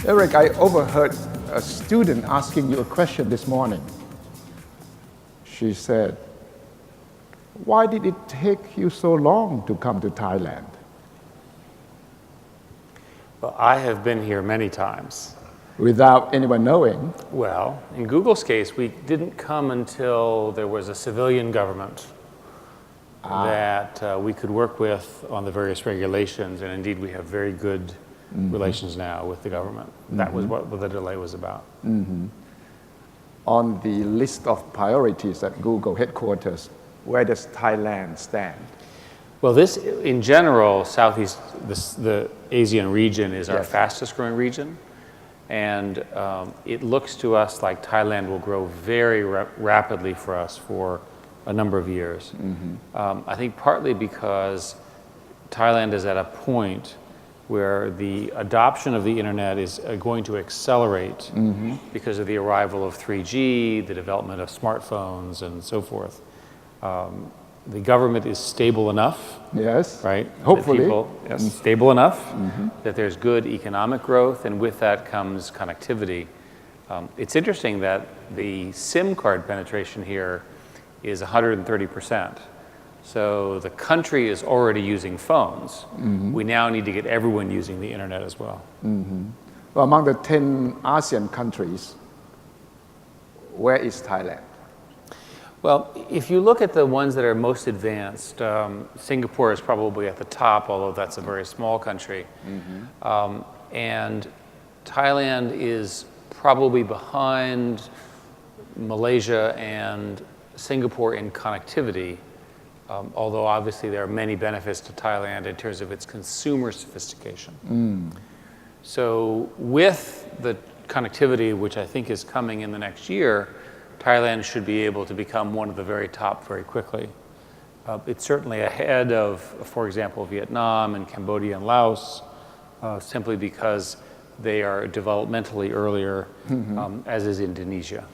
Eric, I overheard a student asking you a question this morning. She said, why did it take you so long to come to Thailand? Well, I have been here many times. Without anyone knowing? Well, in Google's case, we didn't come until there was a civilian government that we could work with on the various regulations, and indeed we have very good relations now with the government. That was what the delay was about. On the list of priorities at Google headquarters, where does Thailand stand? Well, this, in general, Southeast, the ASEAN region is our Yes. fastest growing region. And it looks to us like Thailand will grow very rapidly for us for a number of years. I think partly because Thailand is at a point where the adoption of the internet is going to accelerate because of the arrival of 3G, the development of smartphones, and so forth. The government is stable enough, Yes. right? Hopefully. Stable enough that there's good economic growth, and with that comes connectivity. It's interesting that the SIM card penetration here is 130%. So the country is already using phones. We now need to get everyone using the internet as well. Well, among the 10 ASEAN countries, where is Thailand? Well, if you look at the ones that are most advanced, Singapore is probably at the top, although that's a very small country. And Thailand is probably behind Malaysia and Singapore in connectivity, although obviously there are many benefits to Thailand in terms of its consumer sophistication. So with the connectivity, which I think is coming in the next year, Thailand should be able to become one of the very top very quickly. It's certainly ahead of, for example, Vietnam and Cambodia and Laos, simply because they are developmentally earlier, as is Indonesia.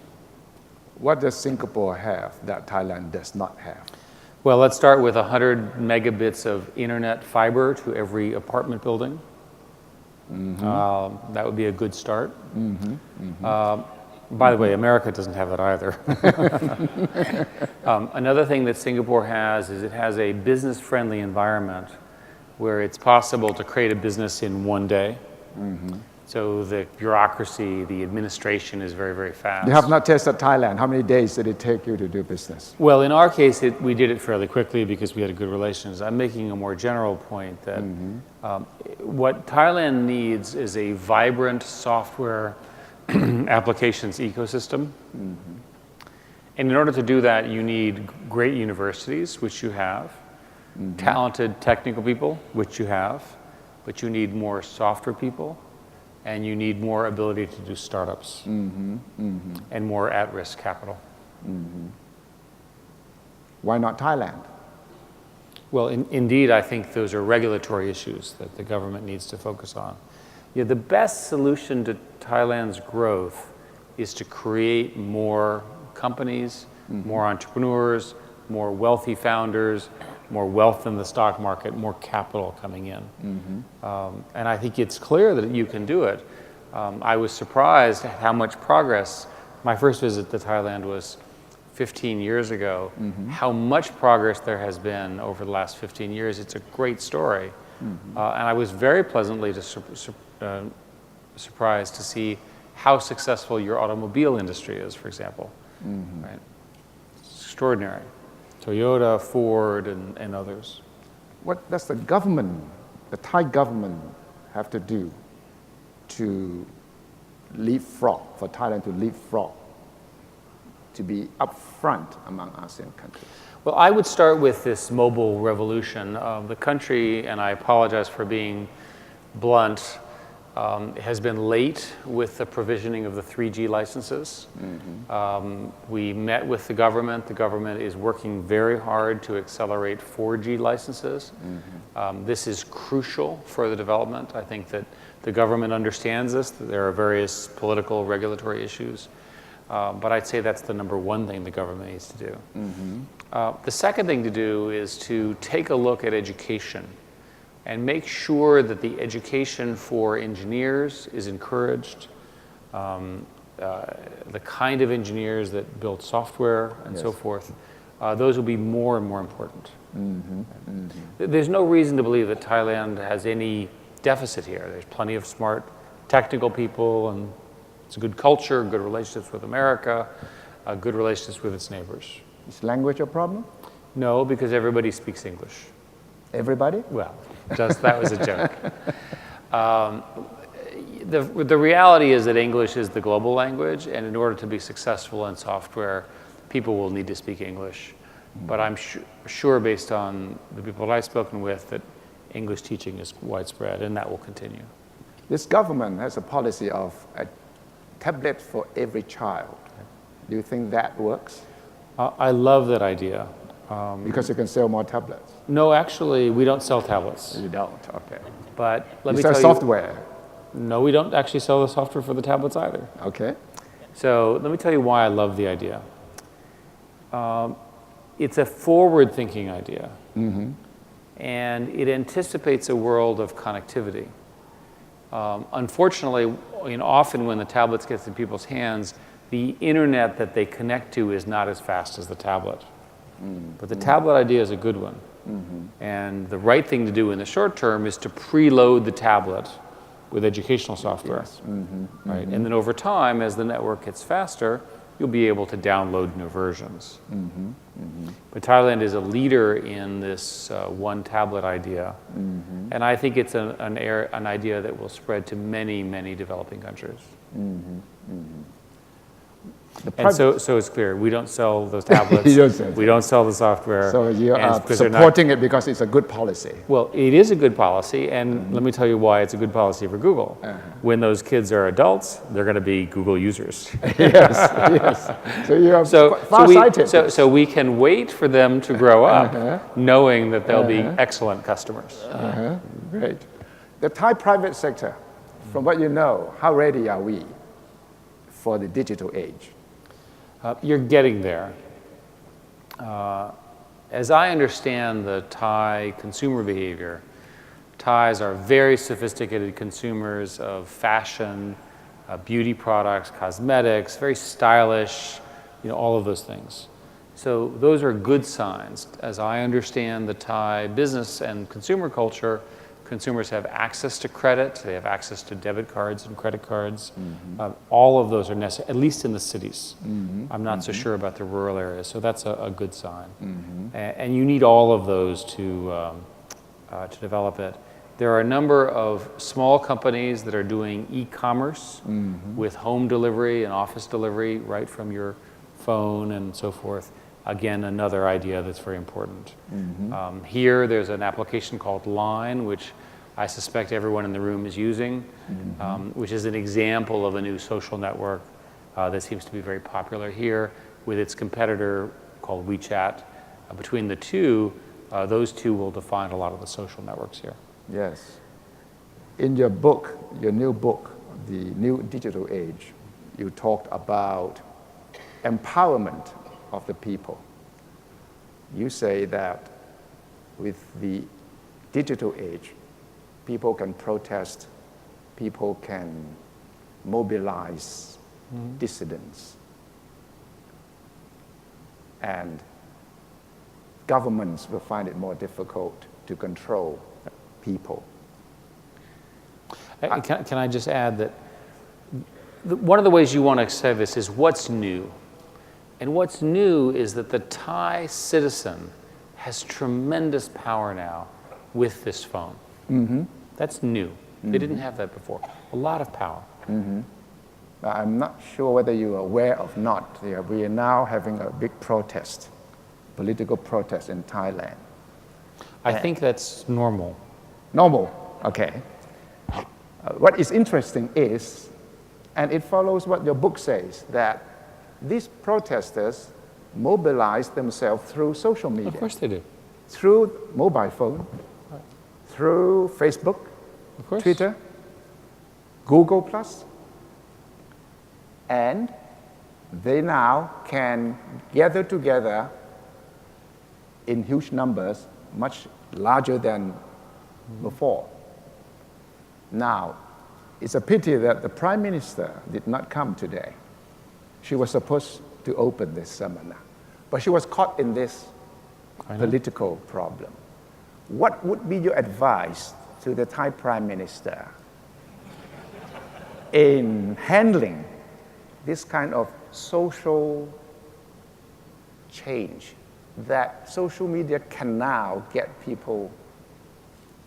What does Singapore have that Thailand does not have? Well, let's start with 100 megabits of internet fiber to every apartment building. That would be a good start. By the way, America doesn't have that either. Another thing that Singapore has is it has a business-friendly environment where it's possible to create a business in one day. So the bureaucracy, the administration is very, very fast. You have not tested Thailand. How many days did it take you to do business? Well, in our case, we did it fairly quickly because we had good relations. I'm making a more general point that what Thailand needs is a vibrant software applications ecosystem. And in order to do that, you need great universities, which you have, talented technical people, which you have, but you need more software people, and you need more ability to do startups, and more at-risk capital. Why not Thailand? Well, indeed, I think those are regulatory issues that the government needs to focus on. Yeah, the best solution to Thailand's growth is to create more companies, more entrepreneurs, more wealthy founders, more wealth in the stock market, more capital coming in. And I think it's clear that you can do it. I was surprised at how much progress. My first visit to Thailand was 15 years ago. How much progress there has been over the last 15 years. It's a great story. And I was very pleasantly surprised to see how successful your automobile industry is, for example. Right? It's extraordinary. Toyota, Ford, and others. What does the government, the Thai government, have to do to leapfrog, for Thailand to leapfrog, to be upfront among ASEAN countries? Well, I would start with this mobile revolution. The country, and I apologize for being blunt, has been late with the provisioning of the 3G licenses. We met with the government. The government is working very hard to accelerate 4G licenses. This is crucial for the development. I think that the government understands this, that there are various political, regulatory issues. But I'd say that's the number one thing the government needs to do. The second thing to do is to take a look at education. and make sure that the education for engineers is encouraged, the kind of engineers that build software and so forth, those will be more and more important. There's no reason to believe that Thailand has any deficit here. There's plenty of smart technical people, and it's a good culture, good relationships with America, good relationships with its neighbors. Is language a problem? No, because everybody speaks English. Everybody? Well, that was a joke. The reality is that English is the global language, and in order to be successful in software, people will need to speak English. But I'm sure, based on the people that I've spoken with, that English teaching is widespread, and that will continue. This government has a policy of a tablet for every child. Do you think that works? I love that idea. Because you can sell more tablets. No, actually, we don't sell tablets. You don't, okay. But let You me sell tell software. No, we don't actually sell the software for the tablets either. Okay. So let me tell you why I love the idea. It's a forward-thinking idea, and it anticipates a world of connectivity. Unfortunately, often when the tablets get in people's hands, the internet that they connect to is not as fast as the tablet. But the tablet idea is a good one. And the right thing to do in the short term is to preload the tablet with educational software. Right? And then over time, as the network gets faster, you'll be able to download new versions. But Thailand is a leader in this one tablet idea. And I think it's an idea that will spread to many, many developing countries. And so it's clear, we don't sell those tablets, we don't sell the software. So you are supporting it because it's a good policy. Well, it is a good policy, and let me tell you why it's a good policy for Google. When those kids are adults, they're going to be Google users. Yes. So you are far-sighted. So we can wait for them to grow up, knowing that they'll be excellent customers. Great. The Thai private sector, from what you know, how ready are we for the digital age? You're getting there. As I understand the Thai consumer behavior, Thais are very sophisticated consumers of fashion, beauty products, cosmetics, very stylish, all of those things. So those are good signs. As I understand the Thai business and consumer culture, consumers have access to credit, they have access to debit cards and credit cards. All of those are necessary, at least in the cities. I'm not so sure about the rural areas, so that's a good sign. And you need all of those to develop it. There are a number of small companies that are doing e-commerce with home delivery and office delivery right from your phone and so forth. Again, another idea that's very important. Here, there's an application called Line, which I suspect everyone in the room is using, which is an example of a new social network that seems to be very popular here with its competitor called WeChat. Between the two, those two will define a lot of the social networks here. Yes. In your book, your new book, The New Digital Age, you talked about empowerment of the people. You say that with the digital age, people can protest, people can mobilize dissidents, and governments will find it more difficult to control people. Can I just add that one of the ways you want to say this is what's new. And what's new is that the Thai citizen has tremendous power now with this phone. That's new. They didn't have that before. A lot of power. I'm not sure whether you are aware or not. We are now having a big protest, political protest in Thailand. I think that's normal. Normal, okay. What is interesting is, and it follows what your book says, that these protesters mobilize themselves through social media. Of course they do. Through mobile phone, through Facebook, of course. Twitter, Google+, and they now can gather together in huge numbers, much larger than before. Now, it's a pity that the Prime Minister did not come today. She was supposed to open this seminar, but she was caught in this political problem. What would be your advice to the Thai Prime Minister in handling this kind of social change that social media can now get people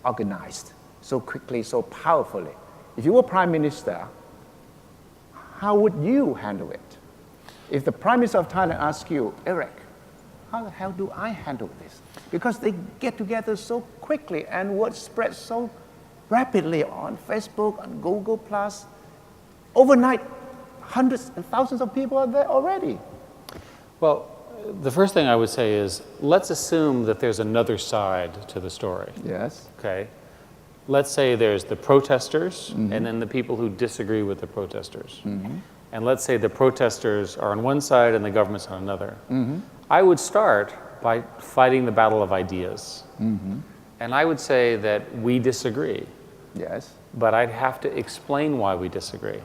organized so quickly, so powerfully? If you were Prime Minister, how would you handle it? If the Prime Minister of Thailand asks you, Eric, how the hell do I handle this? Because they get together so quickly and word spreads so rapidly on Facebook, on Google+. Overnight, hundreds and thousands of people are there already. Well, the first thing I would say is, let's assume that there's another side to the story. Yes. Okay? Let's say there's the protesters and then the people who disagree with the protesters. And let's say the protesters are on one side and the government's on another. I would start by fighting the battle of ideas. And I would say that we disagree. Yes. But I'd have to explain why we disagree.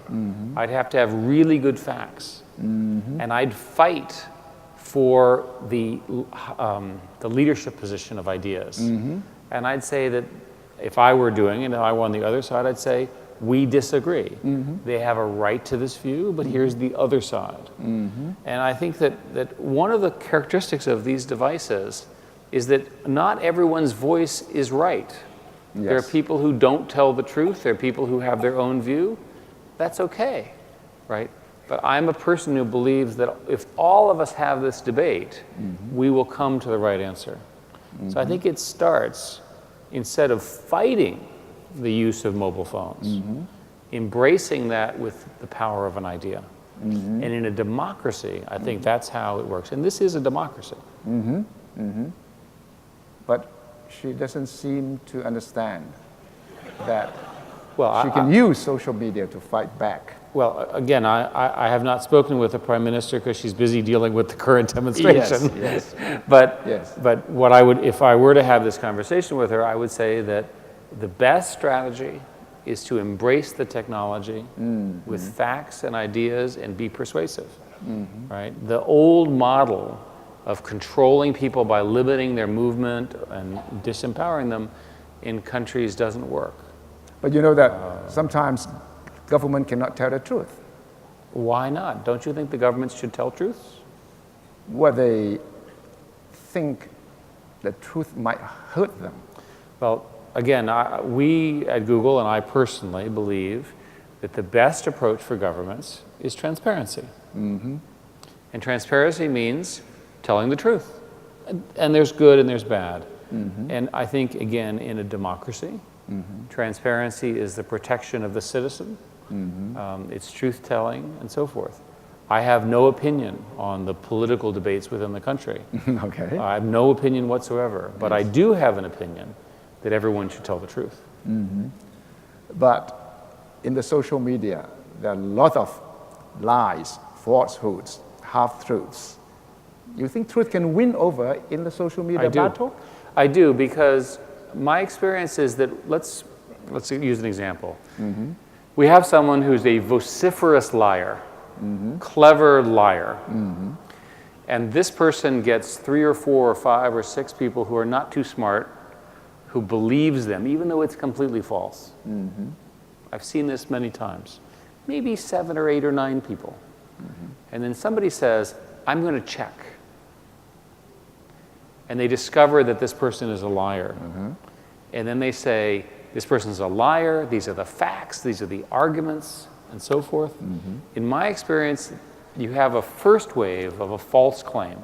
I'd have to have really good facts. And I'd fight for the leadership position of ideas. And I'd say that if I were doing it and I were on the other side, I'd say, we disagree. They have a right to this view, but here's the other side. And I think that one of the characteristics of these devices is that not everyone's voice is right. Yes. There are people who don't tell the truth. There are people who have their own view. That's okay, right? But I'm a person who believes that if all of us have this debate, we will come to the right answer. So I think it starts, instead of fighting the use of mobile phones, embracing that with the power of an idea. And in a democracy, I think that's how it works. And this is a democracy. But she doesn't seem to understand that Well, she can use social media to fight back. Well, again, I have not spoken with the Prime Minister because she's busy dealing with the current demonstration. Yes. But what I would, if I were to have this conversation with her, I would say that the best strategy is to embrace the technology with facts and ideas and be persuasive, right? The old model of controlling people by limiting their movement and disempowering them in countries doesn't work. But you know that sometimes government cannot tell the truth. Why not? Don't you think the governments should tell truths? Well, they think the truth might hurt them. Well, again, we at Google and I personally believe that the best approach for governments is transparency. And transparency means telling the truth. And there's good and there's bad. And I think, again, in a democracy, transparency is the protection of the citizen. It's truth-telling and so forth. I have no opinion on the political debates within the country. Okay. I have no opinion whatsoever. But I do have an opinion that everyone should tell the truth. But in the social media, there are a lot of lies, falsehoods, half-truths. You think truth can win over in the social media battle? I do, because my experience is that, let's use an example. We have someone who's a vociferous liar, clever liar. And this person gets 3 or 4 or 5 or 6 people who are not too smart, who believes them, even though it's completely false. I've seen this many times. Maybe 7 or 8 or 9 people. And then somebody says, I'm going to check. And they discover that this person is a liar. And then they say, this person is a liar, these are the facts, these are the arguments, and so forth. In my experience, you have a first wave of a false claim.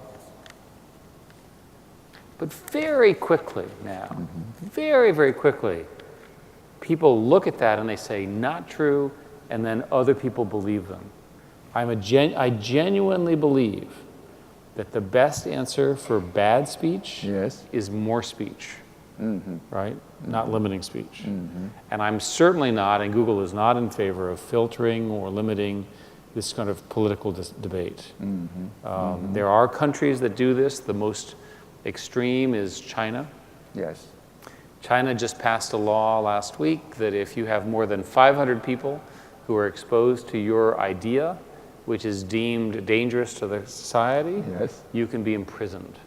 But very quickly now, very, very quickly, people look at that and they say, not true, and then other people believe them. I genuinely believe that the best answer for bad speech is more speech, right? Not limiting speech. And I'm certainly not, and Google is not in favor of filtering or limiting this kind of political debate. There are countries that do this. The most extreme is China. Yes. China just passed a law last week that if you have more than 500 people who are exposed to your idea, which is deemed dangerous to the society, Yes. you can be imprisoned.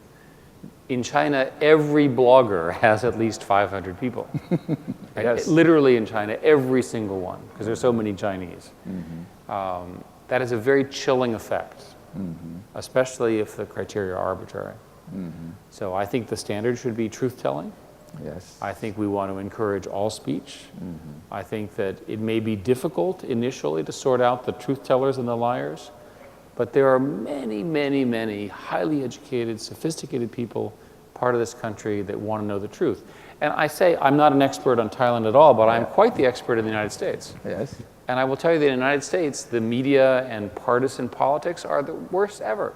In China, every blogger has at least 500 people. Right? Yes. Literally in China, every single one, because there's so many Chinese. That has a very chilling effect, especially if the criteria are arbitrary. So I think the standard should be truth-telling. Yes. I think we want to encourage all speech. I think that it may be difficult initially to sort out the truth-tellers and the liars, but there are many, many, many highly educated, sophisticated people, part of this country, that want to know the truth. And I say I'm not an expert on Thailand at all, but I'm quite the expert in the United States. Yes. And I will tell you that in the United States, the media and partisan politics are the worst ever.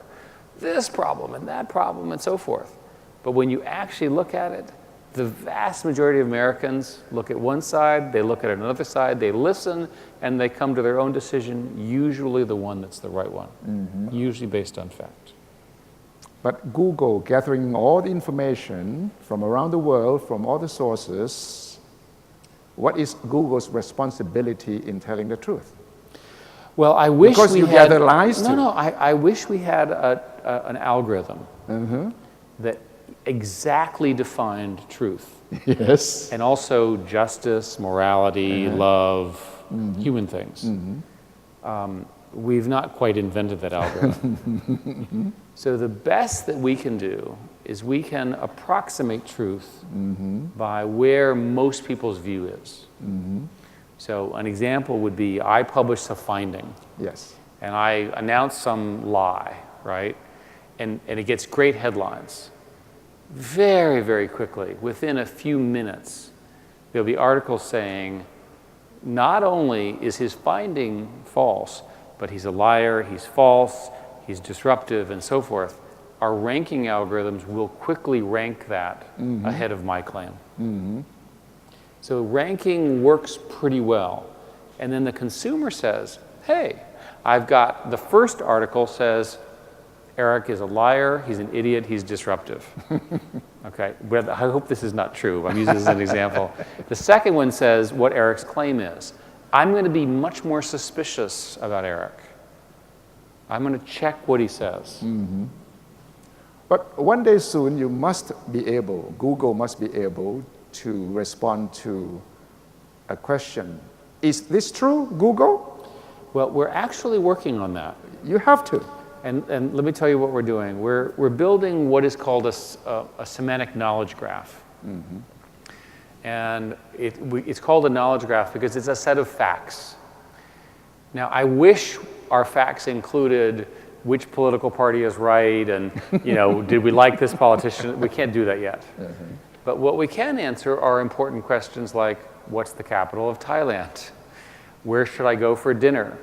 This problem and that problem and so forth. But when you actually look at it, the vast majority of Americans look at one side, they look at another side, they listen, and they come to their own decision, usually the one that's the right one, usually based on fact. But Google, gathering all the information from around the world, from all the sources, what is Google's responsibility in telling the truth? Well, I wish Because we you had... gather lies No, too. no, I wish we had an algorithm that exactly defined truth. Yes. And also justice, morality, love, human things. We've not quite invented that algorithm. So the best that we can do is we can approximate truth by where most people's view is. So an example would be I publish a finding. Yes. And I announce some lie, right? And it gets great headlines. Very, very quickly, within a few minutes, there'll be articles saying, not only is his finding false, but he's a liar, he's false, he's disruptive, and so forth. Our ranking algorithms will quickly rank that ahead of my claim. So ranking works pretty well. And then the consumer says, hey, I've got the first article says, Eric is a liar, he's an idiot, he's disruptive. Okay, but I hope this is not true. I'm using this as an example. The second one says what Eric's claim is. I'm going to be much more suspicious about Eric. I'm going to check what he says. But one day soon, you must be able, Google must be able to respond to a question. Is this true, Google? Well, we're actually working on that. You have to. And let me tell you what we're doing. We're building what is called a semantic knowledge graph. And it's called a knowledge graph because it's a set of facts. Now, I wish our facts included which political party is right and, did we like this politician? We can't do that yet. But what we can answer are important questions like, what's the capital of Thailand? Where should I go for dinner?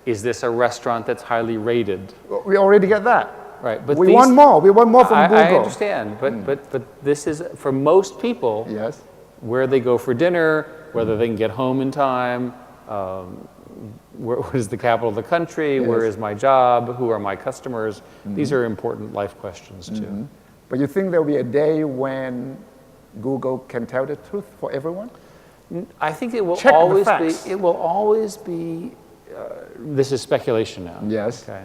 Is this a restaurant that's highly rated? We already get that. Right, but we want more. We want more from Google. I understand, but this is, for most people, Yes. where they go for dinner, whether they can get home in time, what is the capital of the country, Yes. where is my job, who are my customers? These are important life questions too. But you think there will be a day when Google can tell the truth for everyone? I think it will Check the always facts. be, it will always be, this is speculation now. Yes. Okay.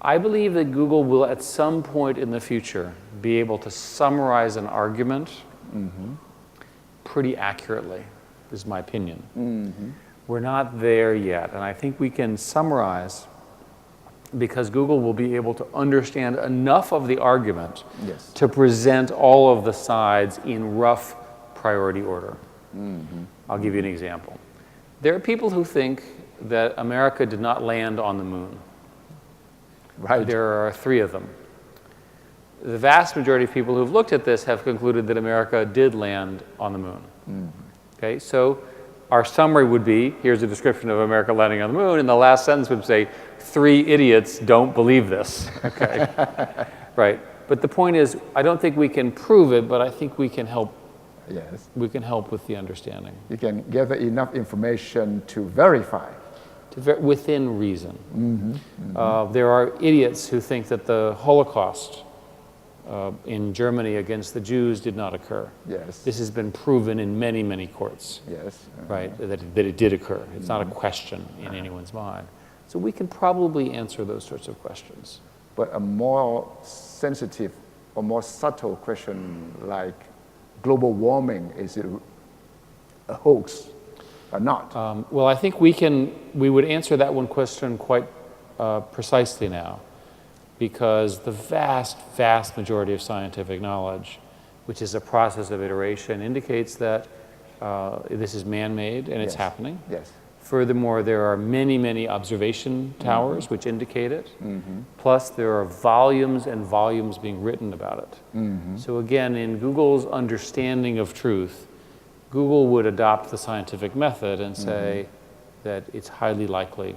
I believe that Google will at some point in the future be able to summarize an argument pretty accurately, is my opinion. We're not there yet, and I think we can summarize because Google will be able to understand enough of the argument Yes. to present all of the sides in rough priority order. I'll give you an example. There are people who think that America did not land on the moon. Right. There are 3 of them. The vast majority of people who've looked at this have concluded that America did land on the moon. Okay, so our summary would be, here's a description of America landing on the moon, and the last sentence would say, 3 idiots don't believe this. Okay, right. But the point is, I don't think we can prove it, but I think we can help. Yes. We can help with the understanding. You can gather enough information to verify. Within reason. There are idiots who think that the Holocaust in Germany against the Jews did not occur. Yes. This has been proven in many, many courts, Yes. right, that it did occur. It's not a question in anyone's mind. So we can probably answer those sorts of questions. But a more sensitive or more subtle question like global warming, is it a hoax or not? Well, I think we would answer that one question quite precisely now, because the vast, vast majority of scientific knowledge, which is a process of iteration, indicates that this is man-made and it's happening. Yes. Furthermore, there are many, many observation towers which indicate it. Plus, there are volumes and volumes being written about it. So again, in Google's understanding of truth, Google would adopt the scientific method and say that it's highly likely.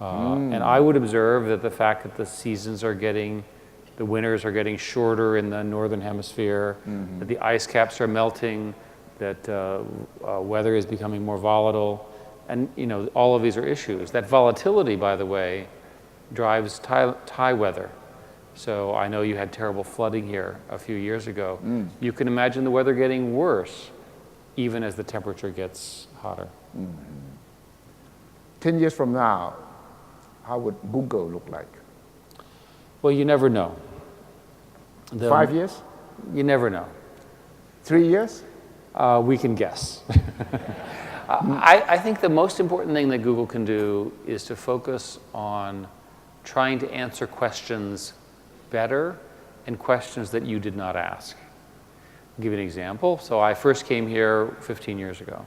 And I would observe that the fact that the winters are getting shorter in the northern hemisphere, that the ice caps are melting, that weather is becoming more volatile, and all of these are issues. That volatility, by the way, drives Thai weather. So I know you had terrible flooding here a few years ago. You can imagine the weather getting worse even as the temperature gets hotter. 10 years from now, how would Google look like? Well, you never know. 5 years? You never know. 3 years? We can guess. I think the most important thing that Google can do is to focus on trying to answer questions better and questions that you did not ask. I'll give you an example. So I first came here 15 years ago.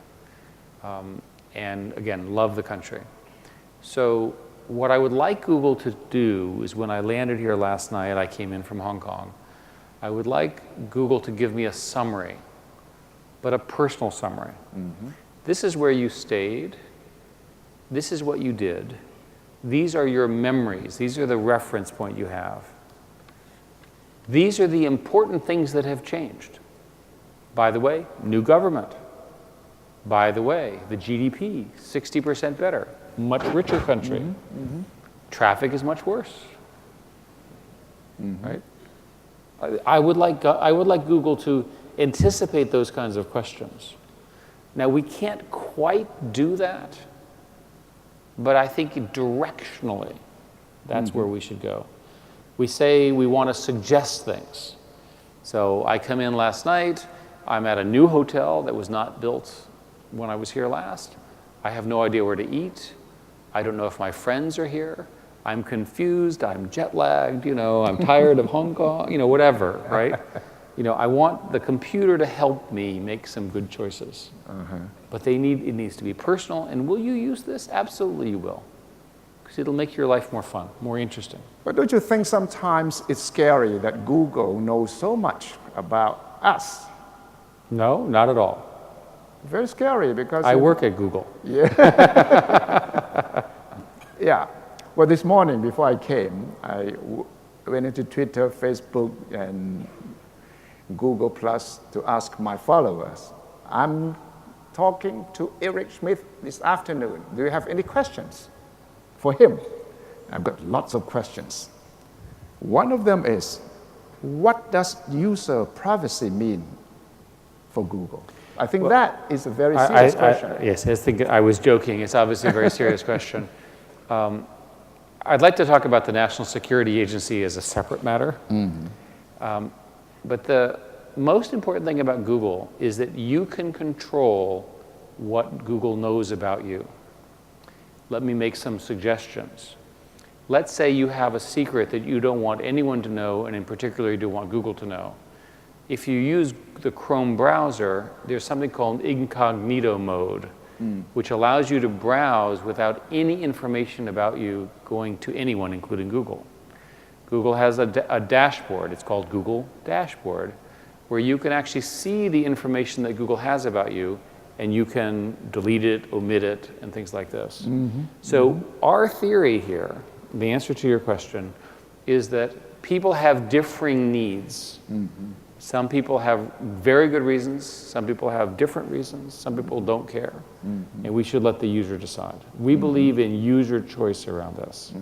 And again, love the country. So what I would like Google to do is, when I landed here last night, I came in from Hong Kong, I would like Google to give me a summary, but a personal summary. This is where you stayed. This is what you did. These are your memories. These are the reference point you have. These are the important things that have changed. By the way, new government. By the way, the GDP, 60% better. Much richer country. Traffic is much worse. Right? I would like Google to anticipate those kinds of questions. Now, we can't quite do that, but I think directionally, that's where we should go. We say we want to suggest things. So I come in last night, I'm at a new hotel that was not built when I was here last. I have no idea where to eat. I don't know if my friends are here. I'm confused, I'm jet lagged, I'm tired of Hong Kong, whatever, right? I want the computer to help me make some good choices. But it needs to be personal. And will you use this? Absolutely you will. Because it'll make your life more fun, more interesting. But don't you think sometimes it's scary that Google knows so much about us? No, not at all. Very scary because... I work at Google. Yeah. Well, this morning before I came, I went into Twitter, Facebook, and Google Plus to ask my followers. I'm talking to Eric Schmidt this afternoon. Do you have any questions for him? I've got lots of questions. One of them is, what does user privacy mean for Google? I think that is a very serious question. Yes, I was joking. It's obviously a very serious question. I'd like to talk about the National Security Agency as a separate matter. But the most important thing about Google is that you can control what Google knows about you. Let me make some suggestions. Let's say you have a secret that you don't want anyone to know, and in particular you don't want Google to know. If you use the Chrome browser, there's something called incognito mode, which allows you to browse without any information about you going to anyone, including Google. Google has a dashboard. It's called Google Dashboard, where you can actually see the information that Google has about you, and you can delete it, omit it, and things like this. So our theory here, the answer to your question, is that people have differing needs. Some people have very good reasons. Some people have different reasons. Some people don't care. And we should let the user decide. We believe in user choice around this.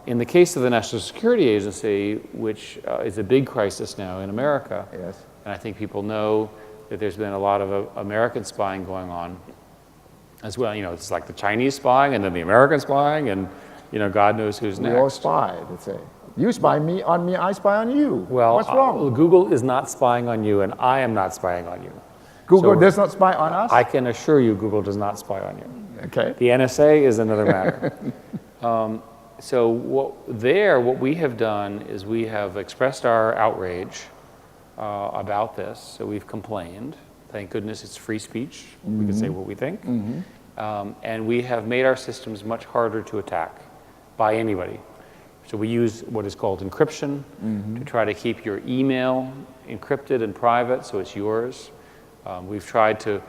In the case of the National Security Agency, which is a big crisis now in America, Yes. and I think people know that there's been a lot of American spying going on as well. You know, it's like the Chinese spying and then the American spying, and you know, God knows who's We next. all spy, they say. You spy me, I spy on you. Well, what's wrong? Google is not spying on you, and I am not spying on you. Google So does not spy on us? I can assure you Google does not spy on you. Okay. The NSA is another matter. So what we have done is we have expressed our outrage about this. So we've complained. Thank goodness it's free speech. We can say what we think. And we have made our systems much harder to attack by anybody. So we use what is called encryption to try to keep your email encrypted and private, so it's yours. We've tried to,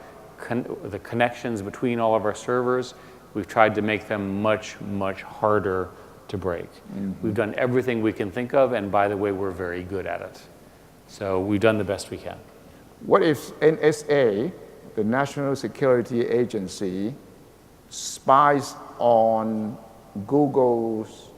the connections between all of our servers, we've tried to make them much, much harder to break. We've done everything we can think of, and by the way, we're very good at it. So we've done the best we can. What if NSA, the National Security Agency, spies on Google's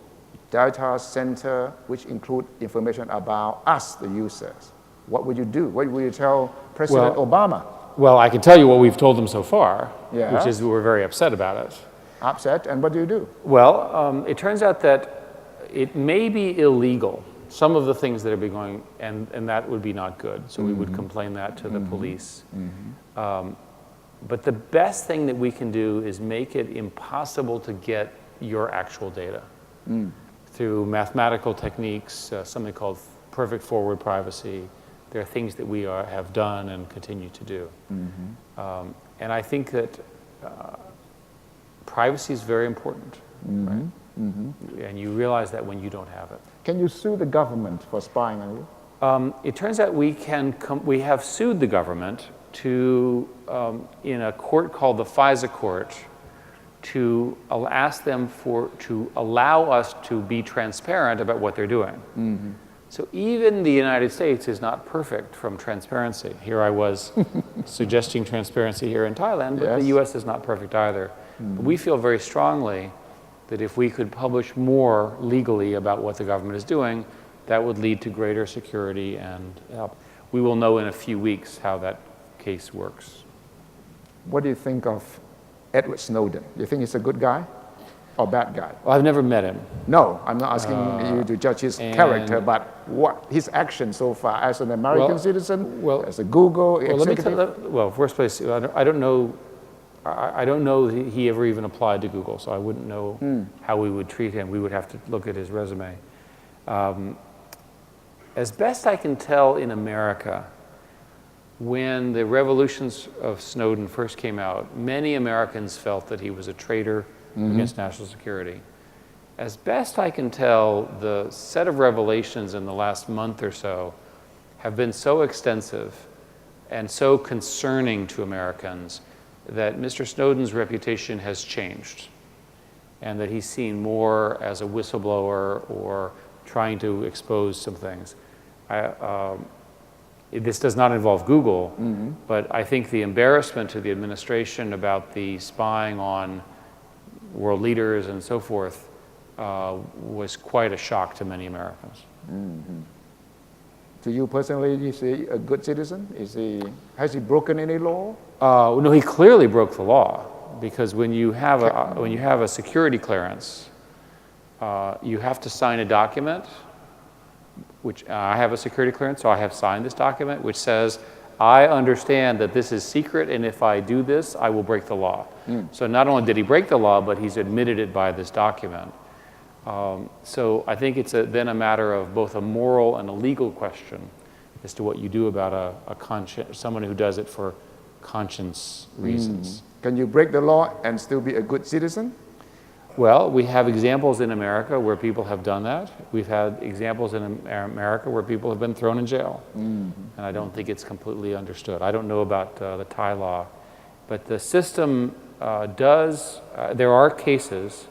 data center, which include information about us, the users? What would you do? What would you tell President Obama? Well, I can tell you what we've told them so far, Yeah. which is we're very upset about it. Upset, and what do you do? Well, it turns out that it may be illegal, some of the things that are being going, and that would be not good. So we would complain that to the police. But the best thing that we can do is make it impossible to get your actual data through mathematical techniques, something called perfect forward privacy. There are things that we have done and continue to do. And I think that privacy is very important, right? And you realize that when you don't have it. Can you sue the government for spying on you? It turns out we have sued the government to, in a court called the FISA court, to ask them to allow us to be transparent about what they're doing. So even the United States is not perfect from transparency. Here I was suggesting transparency here in Thailand, but the US is not perfect either. But we feel very strongly that if we could publish more legally about what the government is doing, that would lead to greater security and help. We will know in a few weeks how that case works. What do you think of Edward Snowden? Do you think he's a good guy or bad guy? Well, I've never met him. No, I'm not asking you to judge his character, but what his action so far as an American citizen, as a Google executive? Well, first place, I don't know. I don't know that he ever even applied to Google, so I wouldn't know how we would treat him. We would have to look at his resume. As best I can tell in America, when the revelations of Snowden first came out, many Americans felt that he was a traitor against national security. As best I can tell, the set of revelations in the last month or so have been so extensive and so concerning to Americans that Mr. Snowden's reputation has changed, and that he's seen more as a whistleblower or trying to expose some things. This does not involve Google, but I think the embarrassment to the administration about the spying on world leaders and so forth was quite a shock to many Americans. To you personally, is he a good citizen? Has he broken any law? No, he clearly broke the law, because when you have a security clearance, you have to sign a document, which I have a security clearance, so I have signed this document, which says, I understand that this is secret, and if I do this, I will break the law. So not only did he break the law, but he's admitted it by this document. So I think it's then a matter of both a moral and a legal question as to what you do about someone who does it for conscience reasons. Can you break the law and still be a good citizen? Well, we have examples in America where people have done that. We've had examples in America where people have been thrown in jail. And I don't think it's completely understood. I don't know about the Thai law. But the system there are cases,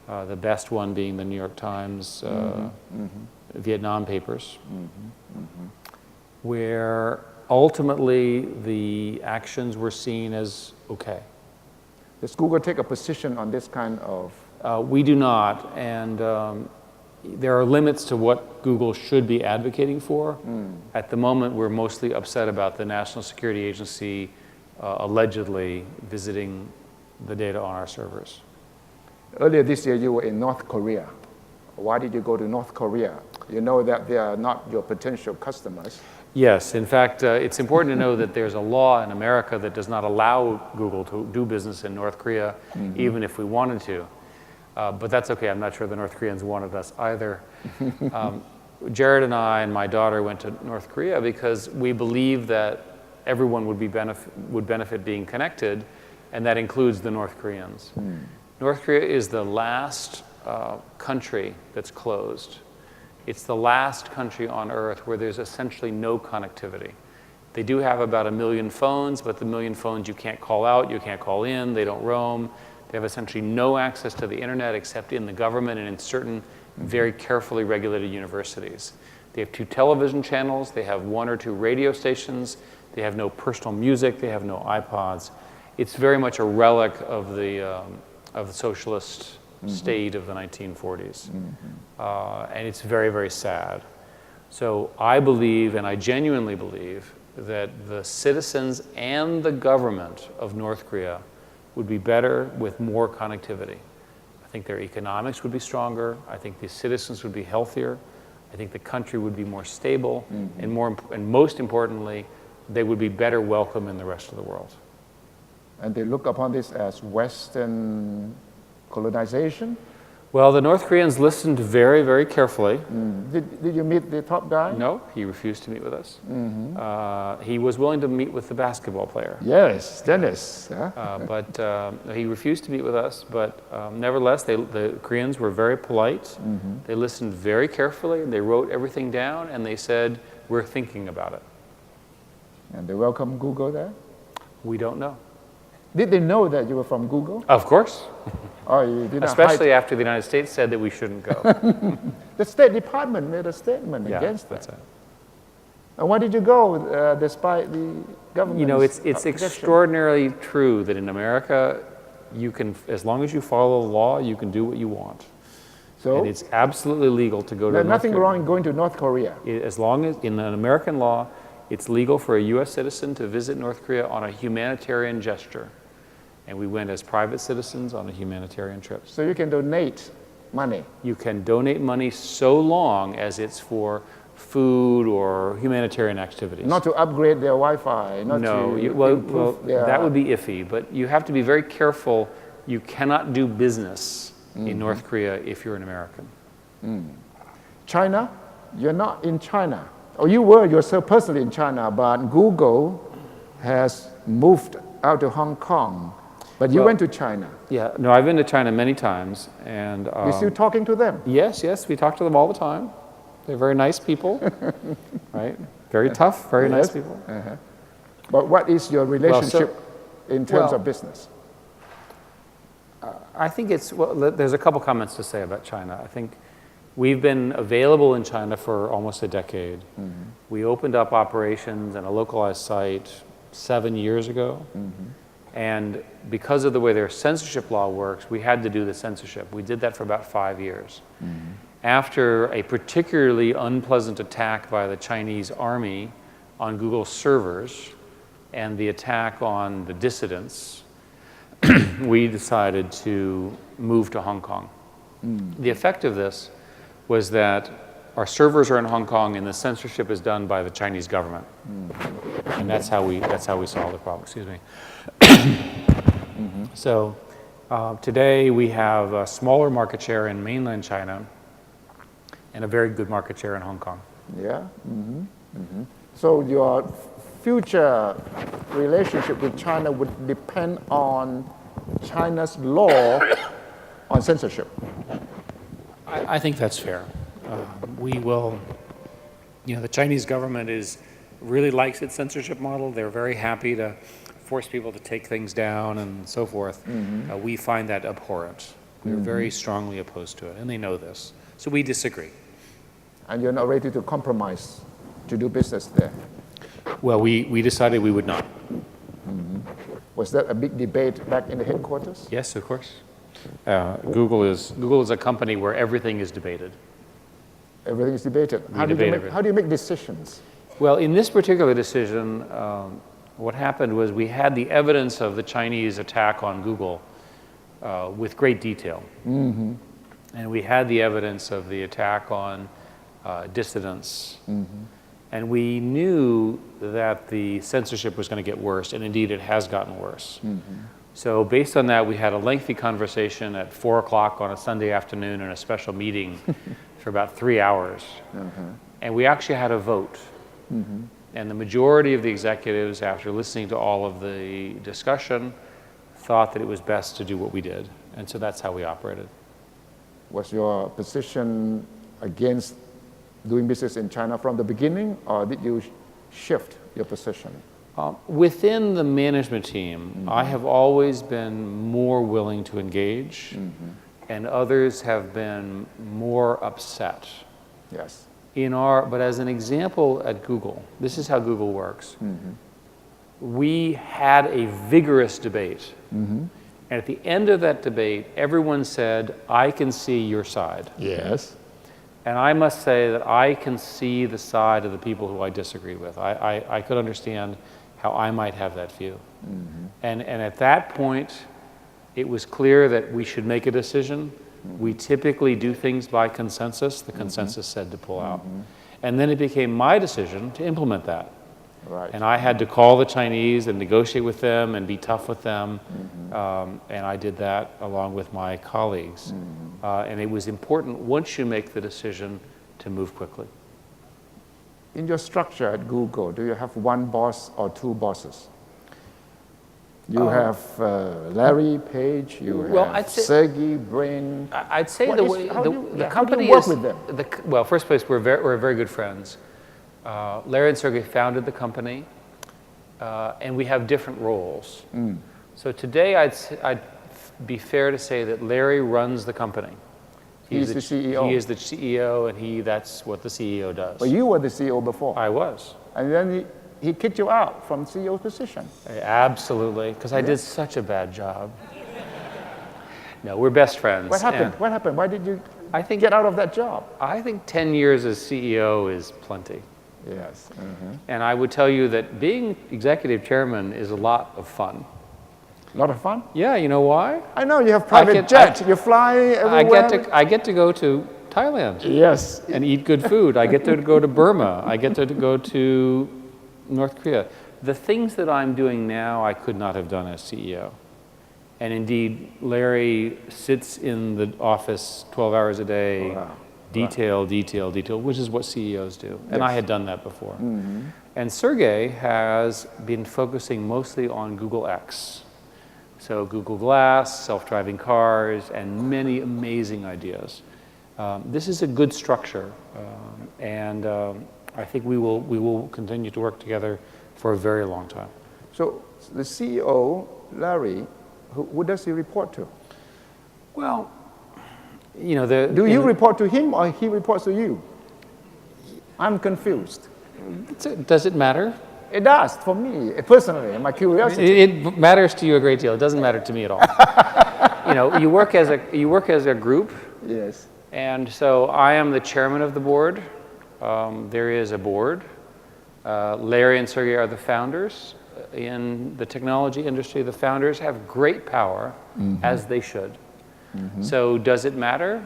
the best one being the New York Times Vietnam papers, where ultimately the actions were seen as okay. Does Google take a position on this kind of We do not, and there are limits to what Google should be advocating for. At the moment, we're mostly upset about the National Security Agency allegedly visiting the data on our servers. Earlier this year, you were in North Korea. Why did you go to North Korea? You know that they are not your potential customers. Yes, in fact, it's important to know that there's a law in America that does not allow Google to do business in North Korea, even if we wanted to. But that's okay. I'm not sure the North Koreans wanted us either. Jared and I and my daughter went to North Korea because we believe that everyone would benefit being connected, and that includes the North Koreans. North Korea is the last country that's closed. It's the last country on Earth where there's essentially no connectivity. They do have about 1 million phones, but the 1 million phones you can't call out, you can't call in, they don't roam. They have essentially no access to the internet except in the government and in certain very carefully regulated universities. They have 2 television channels, they have 1 or 2 radio stations, they have no personal music, they have no iPods. It's very much a relic of the socialist state of the 1940s. And it's very, very sad. So I believe, and I genuinely believe, that the citizens and the government of North Korea would be better with more connectivity. I think their economics would be stronger. I think the citizens would be healthier. I think the country would be more stable. And most importantly, they would be better welcome in the rest of the world. And they look upon this as Western colonization? Well, the North Koreans listened very, very carefully. Did you meet the top guy? No, he refused to meet with us. He was willing to meet with the basketball player. Yes, Dennis. But he refused to meet with us. But nevertheless, the Koreans were very polite. They listened very carefully. They wrote everything down, and they said, "We're thinking about it." And they welcomed Google there? We don't know. Did they know that you were from Google? Of course. Oh, you did not Especially after the United States said that we shouldn't go. The State Department made a statement against that. That's it. And why did you go despite the government? You know, it's extraordinarily true that in America, you can, as long as you follow the law, you can do what you want. So and it's absolutely legal to go to there's North nothing Korea. wrong in going to North Korea. As long as, in an American law, it's legal for a U.S. citizen to visit North Korea on a humanitarian gesture. And we went as private citizens on a humanitarian trip. So you can donate money. You can donate money so long as it's for food or humanitarian activities. Not to upgrade their Wi-Fi, not No, to well, improve their... that would be iffy, but you have to be very careful. You cannot do business in North Korea if you're an American. China, you're not in China. Or you were yourself personally in China, but Google has moved out to Hong Kong. But you went to China. Yeah, no, I've been to China many times, and You're still talking to them? yes, we talk to them all the time. They're very nice people, right? Very tough, very nice people. But what is your relationship in terms of business? I think it's, well, there's a couple comments to say about China. I think we've been available in China for almost a decade. We opened up operations and a localized site 7 years ago. And because of the way their censorship law works, we had to do the censorship. We did that for about 5 years. After a particularly unpleasant attack by the Chinese army on Google servers and the attack on the dissidents, we decided to move to Hong Kong. The effect of this was that our servers are in Hong Kong and the censorship is done by the Chinese government. And that's how we solved the problem. Excuse me. So today we have a smaller market share in mainland China and a very good market share in Hong Kong. Yeah. So your future relationship with China would depend on China's law on censorship. I think that's fair. We will, you know, the Chinese government really likes its censorship model. They're very happy to force people to take things down and so forth. We find that abhorrent. We're very strongly opposed to it, and they know this. So we disagree. And you're not ready to compromise to do business there? Well, we decided we would not. Was that a big debate back in the headquarters? Yes, of course. Google is a company where everything is debated. Everything is debated. We debate everything. How do you make decisions? Well, in this particular decision, what happened was we had the evidence of the Chinese attack on Google with great detail. Mm-hmm. And we had the evidence of the attack on dissidents. Mm-hmm. And we knew that the censorship was going to get worse, and indeed it has gotten worse. Mm-hmm. So based on that, we had a lengthy conversation at 4 o'clock on a Sunday afternoon in a special meeting for about 3 hours. Mm-hmm. And we actually had a vote. Mm-hmm. And the majority of the executives, after listening to all of the discussion, thought that it was best to do what we did. And so that's how we operated. Was your position against doing business in China from the beginning, or did you shift your position? Within the management team, mm-hmm. I have always been more willing to engage, mm-hmm. and others have been more upset. Yes. But as an example at Google, this is how Google works. Mm-hmm. We had a vigorous debate. Mm-hmm. And at the end of that debate, everyone said, I can see your side. Yes. And I must say that I can see the side of the people who I disagree with. I could understand how I might have that view. Mm-hmm. And at that point, it was clear that we should make a decision. Mm-hmm. We typically do things by consensus. The consensus mm-hmm. said to pull out. Mm-hmm. And then it became my decision to implement that. Right. And I had to call the Chinese and negotiate with them and be tough with them. Mm-hmm. And I did that along with my colleagues. Mm-hmm. And it was important, once you make the decision, to move quickly. In your structure at Google, do you have one boss or two bosses? You have Larry, Page, you have Sergey, Brain. I'd say the company work with them? Well, first place, we're very good friends. Larry and Sergey founded the company, and we have different roles. Mm. So today, I'd be fair to say that Larry runs the company. He's the CEO. He is the CEO, and that's what the CEO does. But you were the CEO before. I was. And then he kicked you out from CEO position. Absolutely, because I did such a bad job. No, we're best friends. What happened? What happened? Why did you get out of that job? I think 10 years as CEO is plenty. Yes. Mm-hmm. And I would tell you that being executive chairman is a lot of fun. A lot of fun? Yeah, you know why? I know, you have private jet, you fly everywhere. I get to go to Thailand. Yes. And eat good food. I get to go to Burma. I get to go to North Korea. The things that I'm doing now, I could not have done as CEO. And indeed, Larry sits in the office 12 hours a day, wow. Detail, which is what CEOs do. And yes. I had done that before. Mm-hmm. And Sergey has been focusing mostly on Google X. So Google Glass, self-driving cars, and many amazing ideas. This is a good structure. And I think we will continue to work together for a very long time. So the CEO, Larry, who does he report to? Well, you know, do you report to him or he reports to you? I'm confused. Does it matter? It does for me personally. My curiosity. It matters to you a great deal. It doesn't matter to me at all. You know, you work as a group. Yes. And so I am the chairman of the board. There is a board. Larry and Sergey are the founders. In the technology industry, the founders have great power, mm-hmm. as they should. Mm-hmm. So does it matter?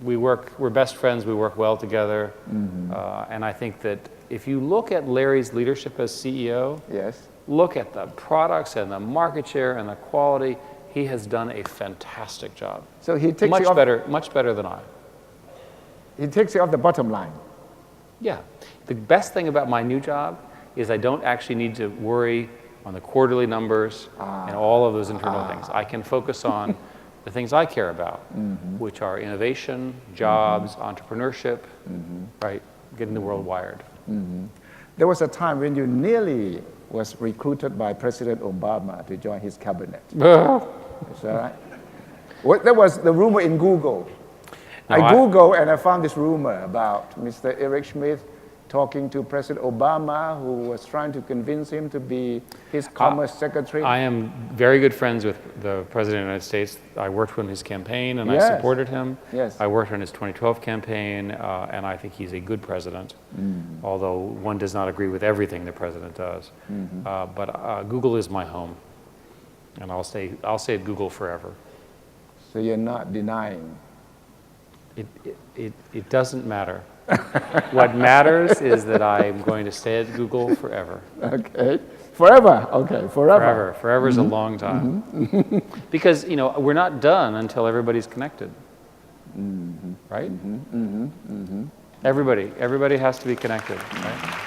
We're best friends, we work well together. Mm-hmm. And I think that if you look at Larry's leadership as CEO, yes. Look at the products and the market share and the quality, he has done a fantastic job. So he takes much better than I. He takes you off the bottom line. Yeah. The best thing about my new job is I don't actually need to worry on the quarterly numbers and all of those internal things. I can focus on the things I care about, mm-hmm. which are innovation, jobs, mm-hmm. entrepreneurship, mm-hmm. right? Getting the world wired. Mm-hmm. There was a time when you nearly was recruited by President Obama to join his cabinet. Is that right? That was the rumor in Google. I Googled and I found this rumor about Mr. Eric Schmidt talking to President Obama, who was trying to convince him to be his Commerce Secretary? I am very good friends with the President of the United States. I worked on his campaign and Yes. I supported him. Yes. I worked on his 2012 campaign, and I think he's a good president, although one does not agree with everything the president does. But Google is my home, and I'll stay at Google forever. So you're not denying? It doesn't matter. What matters is that I'm going to stay at Google forever. Okay. Forever? Okay, forever. Forever is a long time. Because, we're not done until everybody's connected. Right? Everybody has to be connected, right?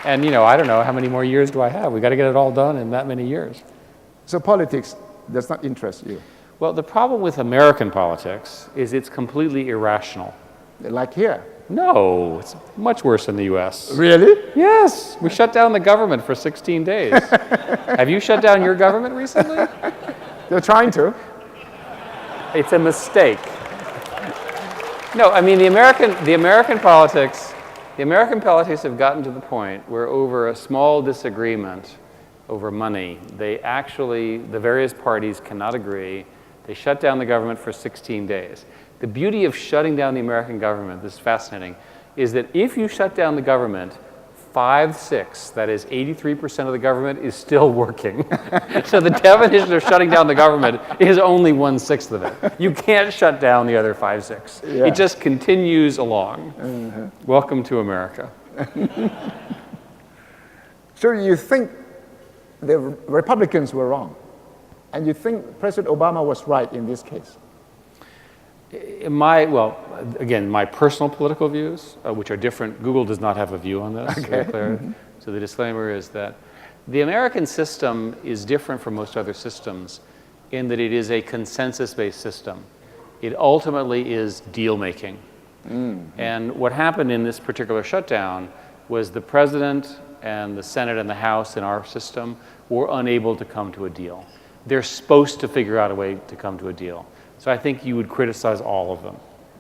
And, I don't know, how many more years do I have? We got to get it all done in that many years. So politics does not interest you? Well, the problem with American politics is it's completely irrational. Like here? No, it's much worse in the U.S. Really? Yes, we shut down the government for 16 days. Have you shut down your government recently? They're trying to. It's a mistake. No, I mean, the American politics have gotten to the point where over a small disagreement over money, the various parties cannot agree. They shut down the government for 16 days. The beauty of shutting down the American government, this is fascinating, is that if you shut down the government, 5/6, that is 83% of the government, is still working. So the definition of shutting down the government is only 1/6 of it. You can't shut down the other 5/6. Yeah. It just continues along. Welcome to America. So you think the Republicans were wrong? And you think President Obama was right in this case? My personal political views, which are different. Google does not have a view on this. Okay. So the disclaimer is that the American system is different from most other systems in that it is a consensus-based system. It ultimately is deal-making. And what happened in this particular shutdown was the president and the Senate and the House in our system were unable to come to a deal. They're supposed to figure out a way to come to a deal. So I think you would criticize all of them.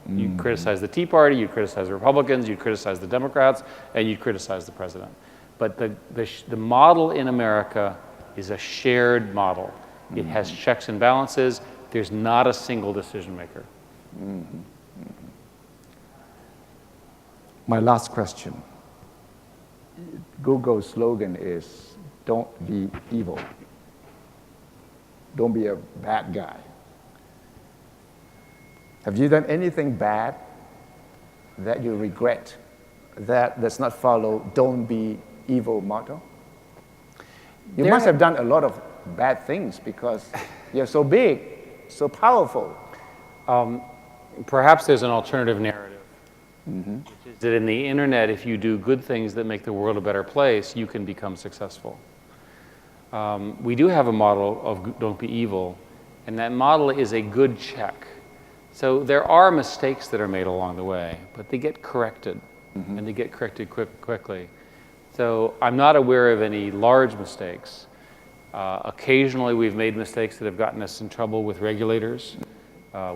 You'd criticize the Tea Party, you'd criticize the Republicans, you'd criticize the Democrats, and you'd criticize the president. But the model in America is a shared model. It has checks and balances. There's not a single decision maker. My last question. Google's slogan is, "Don't be evil." Don't be a bad guy. Have you done anything bad that you regret that does not follow "Don't be evil" motto? You must have done a lot of bad things because you're so big, so powerful. Perhaps there's an alternative narrative, which is that in the internet, if you do good things that make the world a better place, you can become successful. We do have a model of "Don't be evil," and that model is a good check. So there are mistakes that are made along the way, but they get corrected, and they get corrected quickly. So I'm not aware of any large mistakes. Occasionally we've made mistakes that have gotten us in trouble with regulators.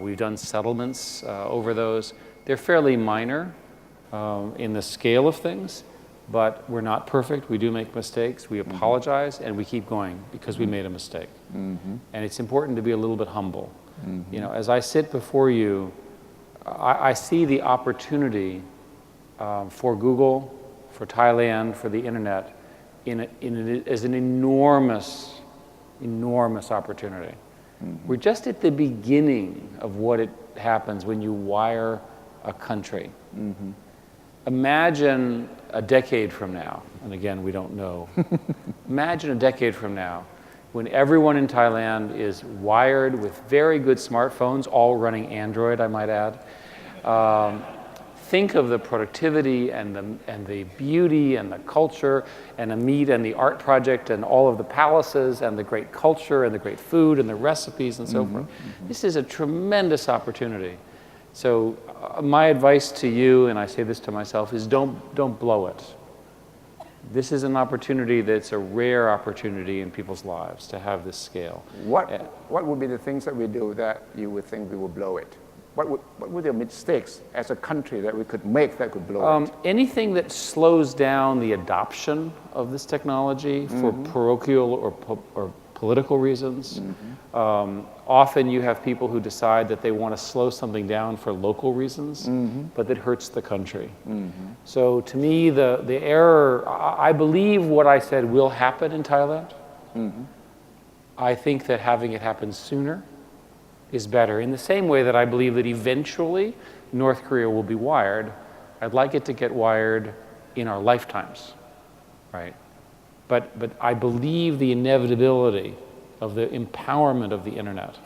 We've done settlements over those. They're fairly minor in the scale of things, but we're not perfect. We do make mistakes. We apologize, and we keep going because we made a mistake. And it's important to be a little bit humble. As I sit before you, I see the opportunity for Google, for Thailand, for the internet, as an enormous, enormous opportunity. We're just at the beginning of what happens when you wire a country. Imagine a decade from now, and again, we don't know. Imagine a decade from now when everyone in Thailand is wired with very good smartphones, all running Android, I might add. Think of the productivity and the beauty and the culture and the meat and the art project and all of the palaces and the great culture and the great food and the recipes and so forth. This is a tremendous opportunity. So my advice to you, and I say this to myself, is don't blow it. This is an opportunity that's a rare opportunity in people's lives to have this scale. What would be the things that we do that you would think we will blow it? what would the mistakes as a country that we could make that could blow it? Anything that slows down the adoption of this technology for parochial or political reasons. Often you have people who decide that they want to slow something down for local reasons, but that hurts the country. So to me, the error, I believe what I said will happen in Thailand. I think that having it happen sooner is better. In the same way that I believe that eventually North Korea will be wired, I'd like it to get wired in our lifetimes, right? But I believe the inevitability of the empowerment of the internet,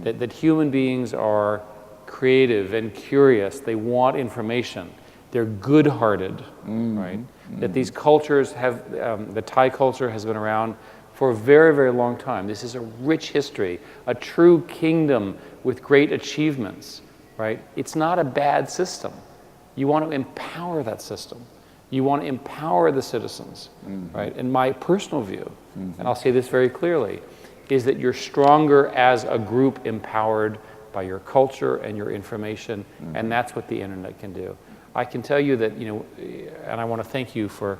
that human beings are creative and curious, they want information, they're good-hearted, right? That these cultures have, the Thai culture has been around for a very, very long time. This is a rich history, a true kingdom with great achievements, right? It's not a bad system. You want to empower that system. You want to empower the citizens, right? And my personal view, and I'll say this very clearly, is that you're stronger as a group empowered by your culture and your information, and that's what the internet can do. I can tell you that, and I want to thank you for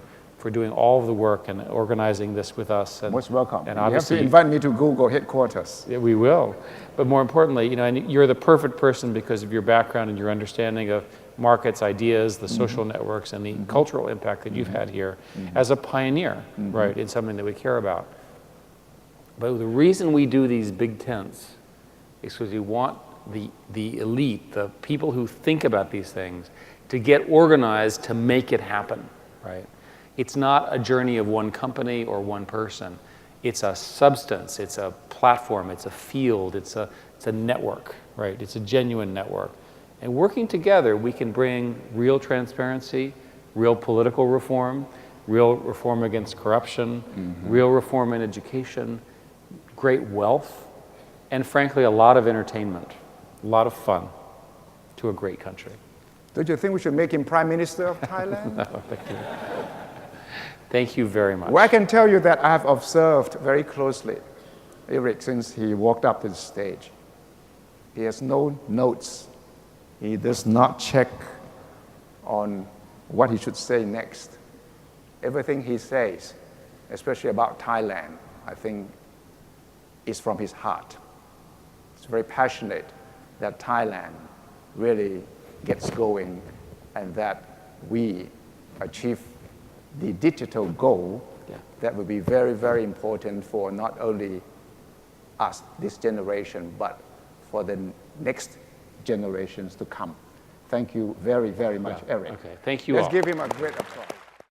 doing all of the work and organizing this with us. And, most welcome. And you have to invite me to Google headquarters. Yeah, we will. But more importantly, and you're the perfect person because of your background and your understanding of markets, ideas, the social networks, and the cultural impact that you've had here as a pioneer, right, in something that we care about. But the reason we do these big tents is because we want the elite, the people who think about these things, to get organized to make it happen, right? It's not a journey of one company or one person. It's a substance, it's a platform, it's a field, it's a network, right? It's a genuine network. And working together, we can bring real transparency, real political reform, real reform against corruption, real reform in education, great wealth, and frankly, a lot of entertainment, a lot of fun to a great country. Don't you think we should make him Prime Minister of Thailand? No, thank you. Thank you very much. Well, I can tell you that I have observed very closely Eric since he walked up to the stage. He has no notes. He does not check on what he should say next. Everything he says, especially about Thailand, I think is from his heart. It's very passionate that Thailand really gets going and that we achieve the digital goal that will be very, very important for not only us, this generation, but for the next generations to come. Thank you very, very much, Eric. Okay, thank you Let's all. give him a great applause.